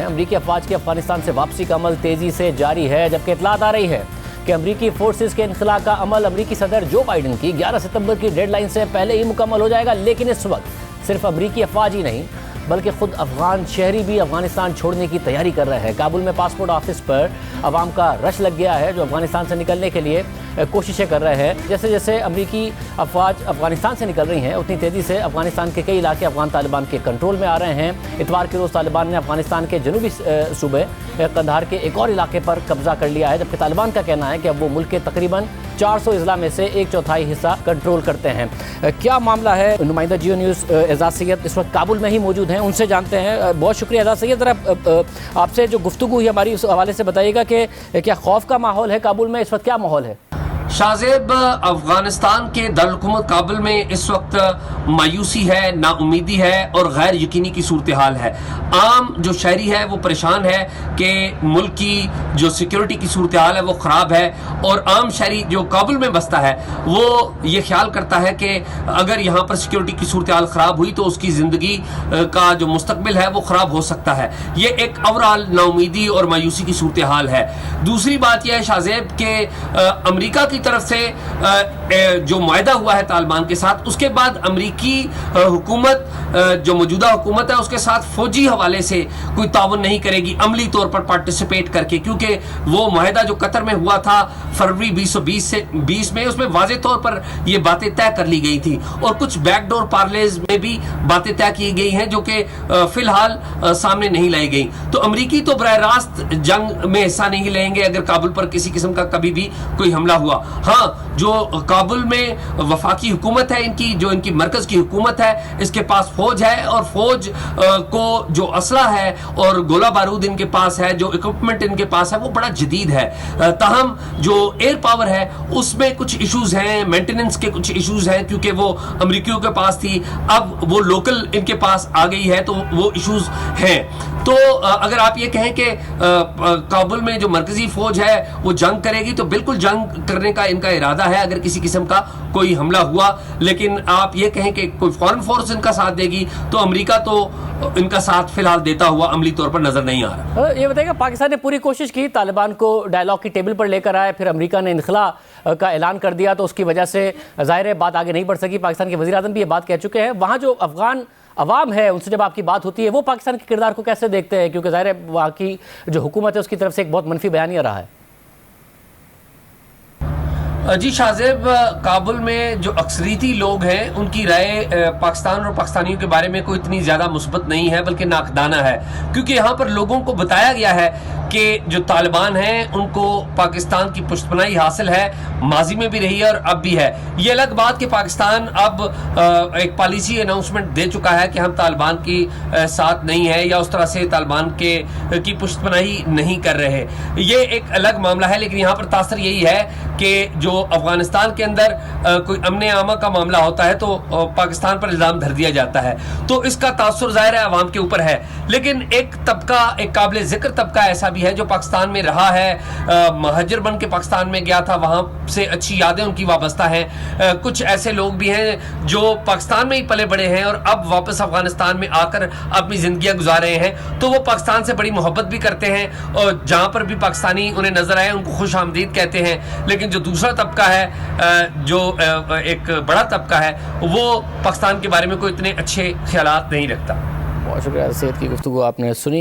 امریکی افواج کی افغانستان سے واپسی کا عمل تیزی سے جاری ہے، جبکہ اطلاعات آ رہی ہے کہ امریکی فورسز کے انخلاء کا عمل امریکی صدر جو بائیڈن کی 11 ستمبر کی ڈیڈ لائن سے پہلے ہی مکمل ہو جائے گا۔ لیکن اس وقت صرف امریکی افواج ہی نہیں بلکہ خود افغان شہری بھی افغانستان چھوڑنے کی تیاری کر رہے ہیں۔ کابل میں پاسپورٹ آفس پر عوام کا رش لگ گیا ہے جو افغانستان سے نکلنے کے لیے کوششیں کر رہے ہیں۔ جیسے جیسے امریکی افواج افغانستان سے نکل رہی ہیں اتنی تیزی سے افغانستان کے کئی علاقے افغان طالبان کے کنٹرول میں آ رہے ہیں۔ اتوار کے روز طالبان نے افغانستان کے جنوبی صوبے قندھار کے ایک اور علاقے پر قبضہ کر لیا ہے، جبکہ طالبان کا کہنا ہے کہ اب وہ ملک کے تقریباً 400 اضلاع میں سے 1/4 حصہ کنٹرول کرتے ہیں۔ کیا معاملہ ہے؟ نمائندہ جیو نیوز اعزاز سید اس وقت کابل میں ہی موجود ہیں، ان سے جانتے ہیں۔ بہت شکریہ اعزاز سید، ذرا آپ سے جو گفتگو ہوئی ہماری اس حوالے سے بتائیے گا کہ کیا خوف کا ماحول ہے کابل میں؟ اس وقت کیا ماحول ہے؟ شاہزیب، افغانستان کے دارالحکومت کابل میں اس وقت مایوسی ہے، نا امیدی ہے اور غیر یقینی کی صورتحال ہے۔ عام جو شہری ہے وہ پریشان ہے کہ ملک کی جو سیکیورٹی کی صورتحال ہے وہ خراب ہے، اور عام شہری جو کابل میں بستا ہے وہ یہ خیال کرتا ہے کہ اگر یہاں پر سیکیورٹی کی صورتحال خراب ہوئی تو اس کی زندگی کا جو مستقبل ہے وہ خراب ہو سکتا ہے۔ یہ ایک اوورآل نا امیدی اور مایوسی کی صورتحال ہے۔ دوسری بات یہ ہے شاہزیب کہ امریکہ کی طرف سے جو معاہدہ ہوا ہے طالبان کے ساتھ، اس کے بعد امریکی حکومت جو موجودہ حکومت ہے اس کے ساتھ فوجی حوالے سے کوئی تعاون نہیں کرے گی عملی طور پر پارٹیسپیٹ کر کے، کیونکہ وہ معاہدہ جو قطر میں ہوا تھا فروری 2020 میں، اس میں واضح طور پر یہ باتیں طے کر لی گئی تھی، اور کچھ بیک ڈور پارلیز میں بھی باتیں طے کی گئی ہیں جو کہ فی الحال سامنے نہیں لائی گئی۔ تو امریکی تو براہ راست جنگ میں حصہ نہیں لیں گے اگر کابل پر کسی قسم کا کبھی بھی کوئی حملہ ہوا۔ ہاں، جو کابل میں وفاقی حکومت ہے ان کی مرکز کی حکومت ہے، اس کے پاس فوج ہے، اور فوج کو جو اسلحہ ہے اور گولہ بارود ان کے پاس ہے، جو اکوپمنٹ ان کے پاس ہے وہ بڑا جدید ہے۔ تاہم جو ایئر پاور ہے اس میں کچھ ایشوز ہیں، مینٹیننس کے کچھ ایشوز ہیں، کیونکہ وہ امریکیوں کے پاس تھی، اب وہ لوکل ان کے پاس آ گئی ہے تو وہ ایشوز ہیں۔ تو اگر آپ یہ کہیں کہ کابل میں جو مرکزی فوج ہے وہ جنگ کرے گی تو بالکل جنگ کرنے کا ان کا ارادہ ہے اگر کسی قسم کا کوئی حملہ ہوا، لیکن آپ یہ کہیں کہ کوئی فورن فورس ان کا ساتھ دے گی تو امریکہ تو ان کا ساتھ فی الحال دیتا ہوا عملی طور پر نظر نہیں آ رہا۔ یہ بتائیے گا، پاکستان نے پوری کوشش کی طالبان کو ڈائیلاگ کی ٹیبل پر لے کر آئے، پھر امریکہ نے انخلاء کا اعلان کر دیا تو اس کی وجہ سے ظاہر ہے بات آگے نہیں بڑھ سکی۔ پاکستان کے وزیر اعظم بھی یہ بات کہہ چکے ہیں۔ وہاں جو افغان عوام ہے ان سے جب آپ کی بات ہوتی ہے وہ پاکستان کے کردار کو کیسے دیکھتے ہیں؟ کیونکہ ظاہر ہے وہاں کی جو حکومت ہے اس کی طرف سے ایک بہت منفی بیانیہ رہا ہے۔ جی شاہزیب، کابل میں جو اکثریتی لوگ ہیں ان کی رائے پاکستان اور پاکستانیوں کے بارے میں کوئی اتنی زیادہ مثبت نہیں ہے بلکہ ناقدانہ ہے، کیونکہ یہاں پر لوگوں کو بتایا گیا ہے کہ جو طالبان ہیں ان کو پاکستان کی پشت پناہی حاصل ہے، ماضی میں بھی رہی ہے اور اب بھی ہے۔ یہ الگ بات کہ پاکستان اب ایک پالیسی اناؤنسمنٹ دے چکا ہے کہ ہم طالبان کی ساتھ نہیں ہے یا اس طرح سے طالبان کی پشت پناہی نہیں کر رہے، یہ ایک الگ معاملہ ہے۔ لیکن یہاں پر تاثر یہی ہے کہ جو افغانستان کے اندر کوئی امن عامہ کا معاملہ ہوتا ہے تو پاکستان پر الزام دھر دیا جاتا ہے، تو اس کا تاثر ظاہر ہے عوام کے اوپر ہے۔ لیکن ایک طبقہ، ایک قابل ذکر طبقہ ایسا بھی ہے جو پاکستان میں رہا ہے، مہاجر بن کے پاکستان میں گیا تھا، وہاں سے اچھی یادیں ان کی وابستہ ہیں۔ کچھ ایسے لوگ بھی ہیں جو پاکستان میں ہی پلے بڑے ہیں اور اب واپس افغانستان میں آ کر اپنی زندگیاں گزار رہے ہیں، تو وہ پاکستان سے بڑی محبت بھی کرتے ہیں اور جہاں پر بھی پاکستانی انہیں نظر آئے ان کو خوش آمدید کہتے ہیں۔ لیکن جو دوسرا طبقہ ہے، جو ایک بڑا طبقہ ہے، وہ پاکستان کے بارے میں کوئی اتنے اچھے خیالات نہیں رکھتا۔ بہت شکریہ سید کی گفتگو آپ نے سنی۔